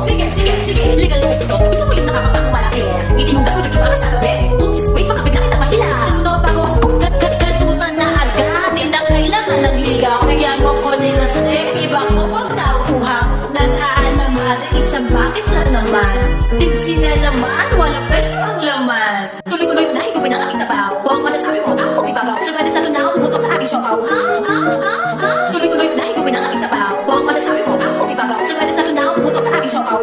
Sige, sige, sige, legal mo. Gusto mo yung nakakapakong malaki. Ngiti mong gaso, chuchu para sa gabi. Oops, wait, baka bigla kita mahila. Sino bago, katunan na agad. Di na kailangan ng liga. Kaya mo ko nilastik. Iba ko wag nakuha. Nag-aalaman, isang bakit na naman. Tipsy na naman, wala presyo ang laman. Tuloy-tuloy na, hindi ko na aking sabaw. Huwag masasabi mo, ako bibabaw. Siyempre, sa na umutok sa aking siopaw. Tuloy-tuloy na, hindi ko na aking sabaw. Huwag masasabi mo, ako bibabaw. Siyempre, sa na umutok sa aking siopaw.